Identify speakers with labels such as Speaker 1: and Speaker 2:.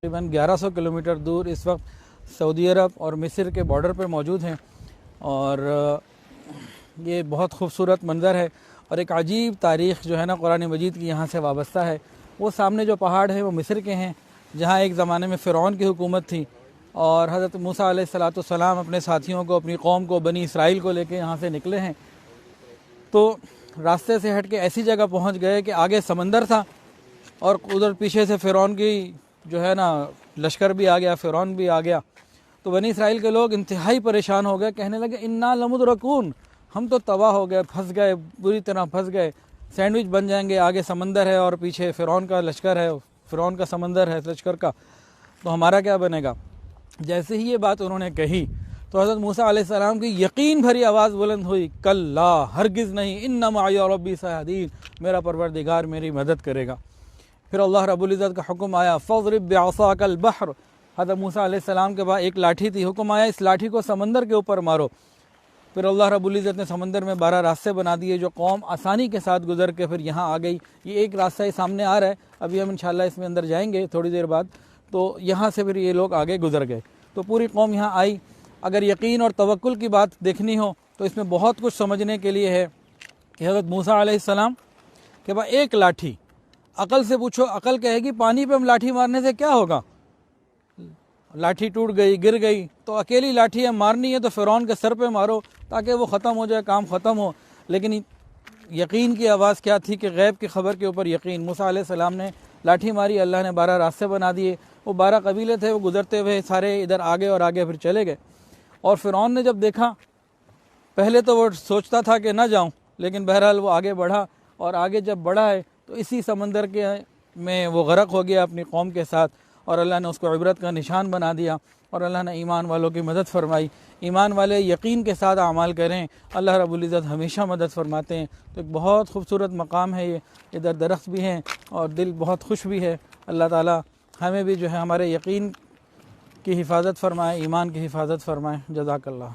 Speaker 1: تقریباً 1100 کلومیٹر دور اس وقت سعودی عرب اور مصر کے بارڈر پر موجود ہیں، اور یہ بہت خوبصورت منظر ہے اور ایک عجیب تاریخ جو ہے نا قرآن مجید کی یہاں سے وابستہ ہے۔ وہ سامنے جو پہاڑ ہیں وہ مصر کے ہیں، جہاں ایک زمانے میں فرعون کی حکومت تھی، اور حضرت موسیٰ علیہ السلام اپنے ساتھیوں کو، اپنی قوم کو، بنی اسرائیل کو لے کے یہاں سے نکلے ہیں۔ تو راستے سے ہٹ کے ایسی جگہ پہنچ گئے کہ آگے سمندر تھا اور ادھر پیچھے سے فرعون کی جو ہے نا لشکر بھی آ گیا، فرعون بھی آ گیا۔ تو بنی اسرائیل کے لوگ انتہائی پریشان ہو گئے، کہنے لگے انا لمدرکون، ہم تو تباہ ہو گئے، پھنس گئے، بری طرح پھنس گئے، سینڈوچ بن جائیں گے، آگے سمندر ہے اور پیچھے فرعون کا لشکر ہے، فرعون کا سمندر ہے لشکر کا، تو ہمارا کیا بنے گا۔ جیسے ہی یہ بات انہوں نے کہی تو حضرت موسیٰ علیہ السلام کی یقین بھری آواز بلند ہوئی، کلا، ہرگز نہیں، ان معی ربی سیہدین، میرا پروردگار میری مدد کرے گا۔ پھر اللہ رب العزت کا حکم آیا، فاضرب بعصاک البحر، حضرت موسیٰ علیہ السلام کے بعد ایک لاٹھی تھی، حکم آیا اس لاٹھی کو سمندر کے اوپر مارو۔ پھر اللہ رب العزت نے سمندر میں 12 راستے بنا دیے، جو قوم آسانی کے ساتھ گزر کے پھر یہاں آ گئی۔ یہ ایک راستہ سامنے آ رہا ہے، ابھی ہم انشاءاللہ اس میں اندر جائیں گے تھوڑی دیر بعد، تو یہاں سے پھر یہ لوگ آگے گزر گئے، تو پوری قوم یہاں آئی۔ اگر یقین اور توکل کی بات دیکھنی ہو تو اس میں بہت کچھ سمجھنے کے لیے ہے کہ حضرت موسیٰ علیہ السلام کے بعد ایک لاٹھی، عقل سے پوچھو، عقل کہے گی پانی پہ ہم لاٹھی مارنے سے کیا ہوگا، لاٹھی ٹوٹ گئی، گر گئی، تو اکیلی لاٹھی ہم مارنی ہے تو فرعون کے سر پہ مارو تاکہ وہ ختم ہو جائے، کام ختم ہو۔ لیکن یقین کی آواز کیا تھی کہ غیب کی خبر کے اوپر یقین۔ موسیٰ علیہ السلام نے لاٹھی ماری، اللہ نے 12 راستے بنا دیے، وہ 12 قبیلے تھے، وہ گزرتے ہوئے سارے ادھر آگے اور آگے پھر چلے گئے۔ اور فرعون نے جب دیکھا، پہلے تو وہ سوچتا تھا کہ نہ جاؤں، لیکن بہرحال وہ آگے بڑھا، اور آگے جب بڑھا ہے تو اسی سمندر کے میں وہ غرق ہو گیا اپنی قوم کے ساتھ، اور اللہ نے اس کو عبرت کا نشان بنا دیا، اور اللہ نے ایمان والوں کی مدد فرمائی۔ ایمان والے یقین کے ساتھ اعمال کریں، اللہ رب العزت ہمیشہ مدد فرماتے ہیں۔ تو ایک بہت خوبصورت مقام ہے یہ، ادھر درخت بھی ہیں اور دل بہت خوش بھی ہے۔ اللہ تعالی ہمیں بھی جو ہے ہمارے یقین کی حفاظت فرمائے، ایمان کی حفاظت فرمائے۔ جزاک اللہ۔